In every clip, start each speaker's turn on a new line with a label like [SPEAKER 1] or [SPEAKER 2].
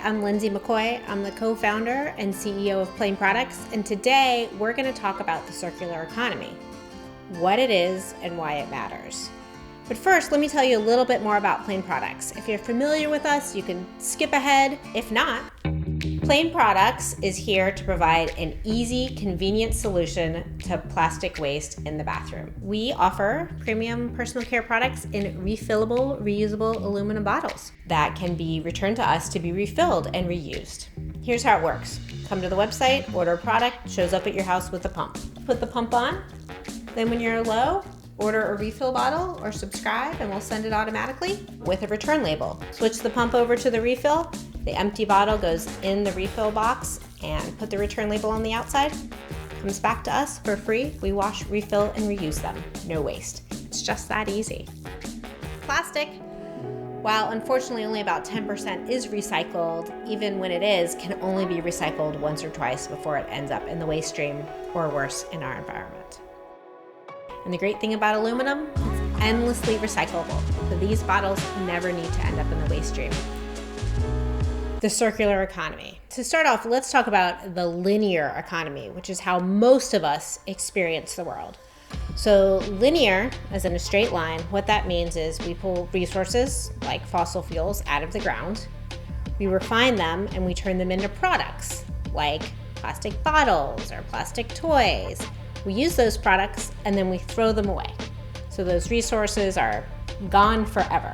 [SPEAKER 1] I'm Lindsey McCoy. I'm the co-founder and CEO of Plaine Products, and today we're going to talk about the circular economy, what it is and why it matters. But first, let me tell you a little bit more about Plaine Products. If you're familiar with us, you can skip ahead. If not, Plaine Products is here to provide an easy, convenient solution to plastic waste in the bathroom. We offer premium personal care products in refillable, reusable aluminum bottles that can be returned to us to be refilled and reused. Here's how it works. Come to the website, order a product, shows up at your house with a pump. Put the pump on, then when you're low, order a refill bottle or subscribe and we'll send it automatically with a return label. Switch the pump over to the refill. The empty bottle goes in the refill box and put the return label on the outside. Comes back to us for free. We wash, refill, and reuse them. No waste. It's just that easy. Plastic, while unfortunately only about 10% is recycled, even when it is, can only be recycled once or twice before it ends up in the waste stream or worse, in our environment. And the great thing about aluminum, it's endlessly recyclable. So these bottles never need to end up in the waste stream. The circular economy. To start off, let's talk about the linear economy, which is how most of us experience the world. So linear, as in a straight line, what that means is we pull resources like fossil fuels out of the ground, we refine them, and we turn them into products like plastic bottles or plastic toys. We use those products and then we throw them away. So those resources are gone forever.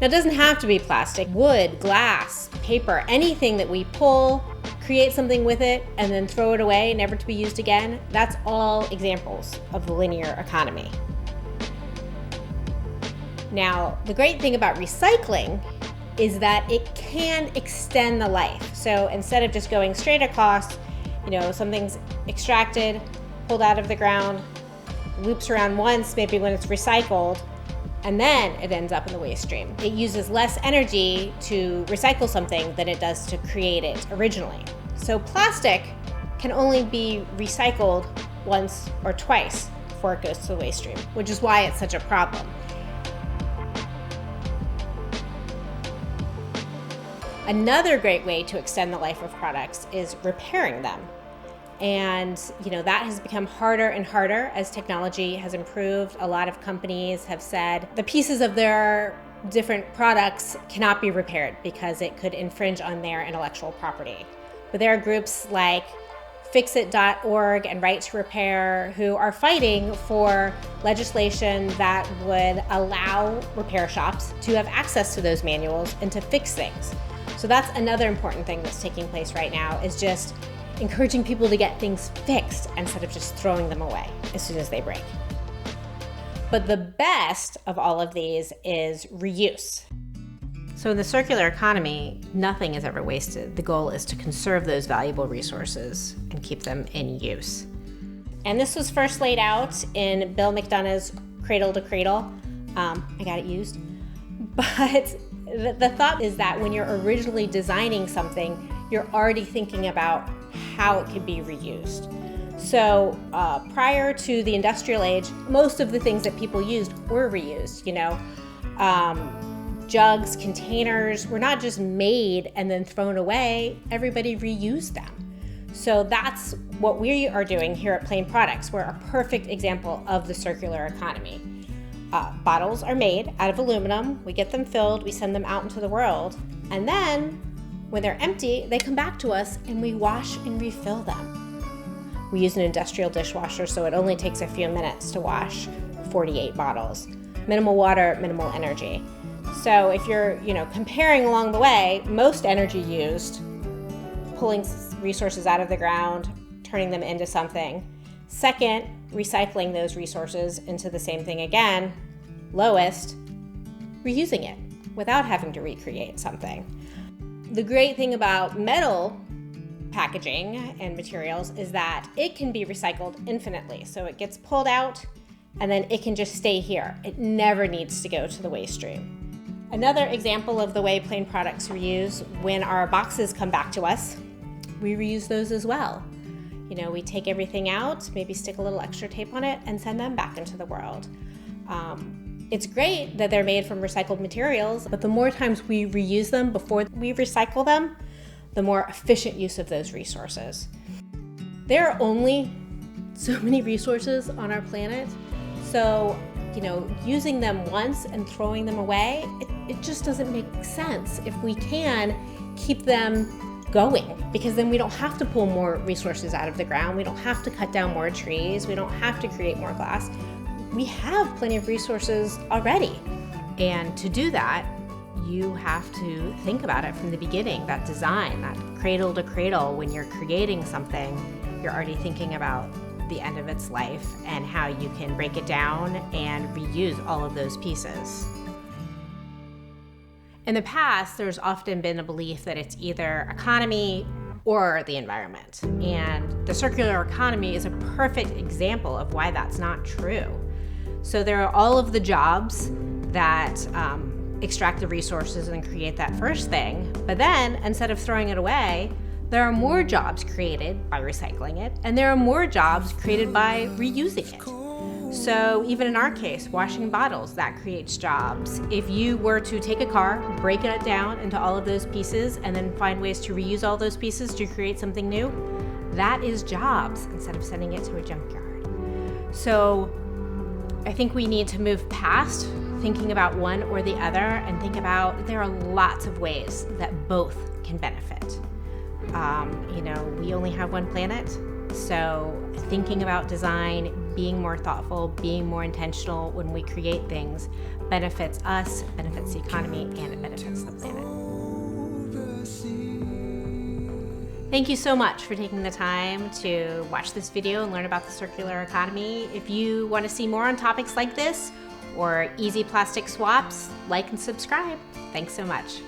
[SPEAKER 1] Now, it doesn't have to be plastic. Wood, glass, paper, anything that we pull, create something with it, and then throw it away, never to be used again, that's all examples of the linear economy. Now, the great thing about recycling is that it can extend the life. So instead of just going straight across, something's extracted, pulled out of the ground, loops around once, maybe when it's recycled, and then it ends up in the waste stream. It uses less energy to recycle something than it does to create it originally. So plastic can only be recycled once or twice before it goes to the waste stream, which is why it's such a problem. Another great way to extend the life of products is repairing them. And that has become harder and harder as technology has improved. A lot of companies have said the pieces of their different products cannot be repaired because it could infringe on their intellectual property. But there are groups like Fixit.org and Right to Repair who are fighting for legislation that would allow repair shops to have access to those manuals and to fix things. So that's another important thing that's taking place right now, is just encouraging people to get things fixed instead of just throwing them away as soon as they break. But the best of all of these is reuse. So in the circular economy, nothing is ever wasted. The goal is to conserve those valuable resources and keep them in use. And this was first laid out in Bill McDonough's Cradle to Cradle. I got it used. But the thought is that when you're originally designing something, you're already thinking about how it could be reused. So prior to the industrial age, most of the things that people used were reused. Jugs, containers were not just made and then thrown away. Everybody reused them. So that's what we are doing here at Plaine Products. We're a perfect example of the circular economy. Bottles are made out of aluminum. We get them filled, we send them out into the world, and then when they're empty, they come back to us and we wash and refill them. We use an industrial dishwasher, so it only takes a few minutes to wash 48 bottles. Minimal water, minimal energy. So if you're, comparing along the way, most energy used, pulling resources out of the ground, turning them into something. Second, recycling those resources into the same thing again. Lowest, reusing it without having to recreate something. The great thing about metal packaging and materials is that it can be recycled infinitely. So it gets pulled out and then it can just stay here. It never needs to go to the waste stream. Another example of the way Plaine Products reuse, when our boxes come back to us, we reuse those as well. We take everything out, maybe stick a little extra tape on it and send them back into the world. It's great that they're made from recycled materials, but the more times we reuse them before we recycle them, the more efficient use of those resources. There are only so many resources on our planet, so using them once and throwing them away, it just doesn't make sense. If we can keep them going, because then we don't have to pull more resources out of the ground, we don't have to cut down more trees, we don't have to create more glass. We have plenty of resources already. And to do that, you have to think about it from the beginning, that design, that cradle to cradle. When you're creating something, you're already thinking about the end of its life and how you can break it down and reuse all of those pieces. In the past, there's often been a belief that it's either economy or the environment. And the circular economy is a perfect example of why that's not true. So there are all of the jobs that extract the resources and create that first thing, but then instead of throwing it away, there are more jobs created by recycling it, and there are more jobs created by reusing it. So even in our case, washing bottles, that creates jobs. If you were to take a car, break it down into all of those pieces, and then find ways to reuse all those pieces to create something new, that is jobs instead of sending it to a junkyard. So I think we need to move past thinking about one or the other and think about there are lots of ways that both can benefit. We only have one planet, so thinking about design, being more thoughtful, being more intentional when we create things benefits us, benefits the economy, and it benefits the planet. Thank you so much for taking the time to watch this video and learn about the circular economy. If you want to see more on topics like this or easy plastic swaps, like and subscribe. Thanks so much.